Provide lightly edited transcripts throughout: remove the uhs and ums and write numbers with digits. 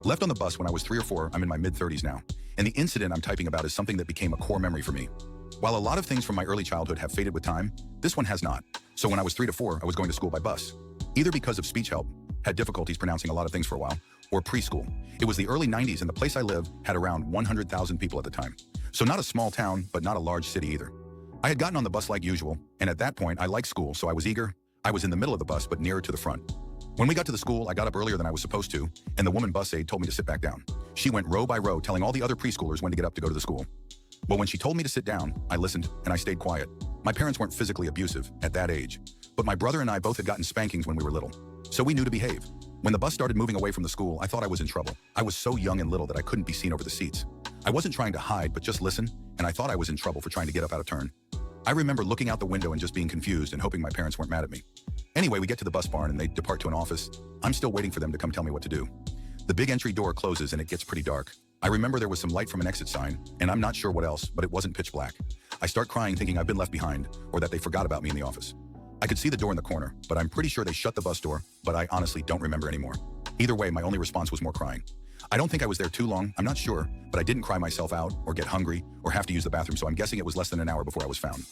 Left on the bus when I was 3 or 4, I'm in my mid-30s now, and the incident I'm typing about is something that became a core memory for me. While a lot of things from my early childhood have faded with time, this one has not. So when I was 3 to 4, I was going to school by bus. Either because of speech help, had difficulties pronouncing a lot of things for a while, or preschool. It was the early 90s and the place I lived had around 100,000 people at the time. So not a small town, but not a large city either. I had gotten on the bus like usual, and at that point I liked school, so I was eager. I was in the middle of the bus, but nearer to the front. When we got to the school, I got up earlier than I was supposed to, and the woman bus aide told me to sit back down. She went row by row telling all the other preschoolers when to get up to go to the school. Well, when she told me to sit down, I listened and I stayed quiet. My parents weren't physically abusive at that age, but my brother and I both had gotten spankings when we were little, so we knew to behave. When the bus started moving away from the school, I thought I was in trouble. I was so young and little that I couldn't be seen over the seats. I wasn't trying to hide, but just listen, and I thought I was in trouble for trying to get up out of turn. I remember looking out the window and just being confused and hoping my parents weren't mad at me. Anyway, we get to the bus barn and they depart to an office. I'm still waiting for them to come tell me what to do. The big entry door closes and it gets pretty dark. I remember there was some light from an exit sign, and I'm not sure what else, but it wasn't pitch black. I start crying thinking I've been left behind, or that they forgot about me in the office. I could see the door in the corner, but I'm pretty sure they shut the bus door, but I honestly don't remember anymore. Either way, my only response was more crying. I don't think I was there too long, I'm not sure, but I didn't cry myself out, or get hungry, or have to use the bathroom, so I'm guessing it was less than an hour before I was found.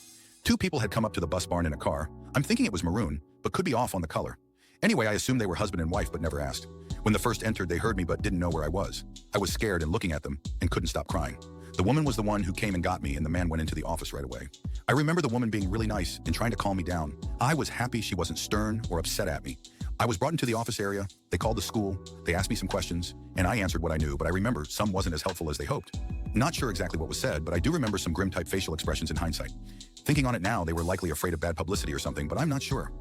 2 people had come up to the bus barn in a car. I'm thinking it was maroon, but could be off on the color. Anyway, I assumed they were husband and wife, but never asked. When the first entered, they heard me but didn't know where I was. I was scared and looking at them, and couldn't stop crying. The woman was the one who came and got me, and the man went into the office right away. I remember the woman being really nice and trying to calm me down. I was happy she wasn't stern or upset at me. I was brought into the office area, they called the school, they asked me some questions, and I answered what I knew, but I remember some wasn't as helpful as they hoped. Not sure exactly what was said, but I do remember some grim-type facial expressions in hindsight. Thinking on it now, they were likely afraid of bad publicity or something, but I'm not sure.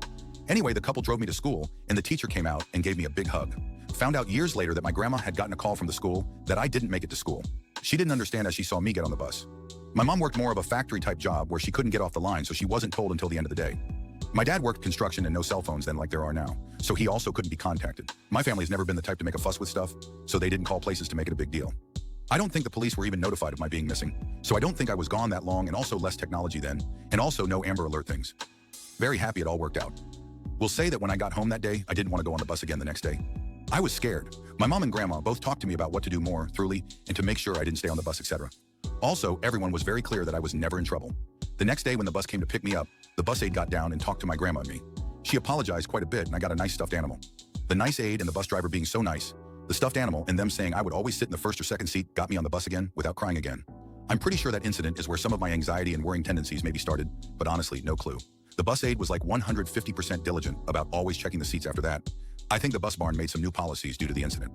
Anyway, the couple drove me to school, and the teacher came out and gave me a big hug. Found out years later that my grandma had gotten a call from the school that I didn't make it to school. She didn't understand as she saw me get on the bus. My mom worked more of a factory-type job where she couldn't get off the line, so she wasn't told until the end of the day. My dad worked construction and no cell phones then like there are now, so he also couldn't be contacted. My family's never been the type to make a fuss with stuff, so they didn't call places to make it a big deal. I don't think the police were even notified of my being missing, so I don't think I was gone that long, and also less technology then, and also no Amber Alert things. Very happy it all worked out. We'll say that when I got home that day, I didn't want to go on the bus again the next day. I was scared. My mom and grandma both talked to me about what to do more thoroughly and to make sure I didn't stay on the bus, etc. Also, everyone was very clear that I was never in trouble. The next day when the bus came to pick me up, the bus aide got down and talked to my grandma and me. She apologized quite a bit, and I got a nice stuffed animal. The nice aide and the bus driver being so nice, the stuffed animal and them saying I would always sit in the first or second seat got me on the bus again without crying again. I'm pretty sure that incident is where some of my anxiety and worrying tendencies maybe started, but honestly, no clue. The bus aide was like 150% diligent about always checking the seats after that. I think the bus barn made some new policies due to the incident.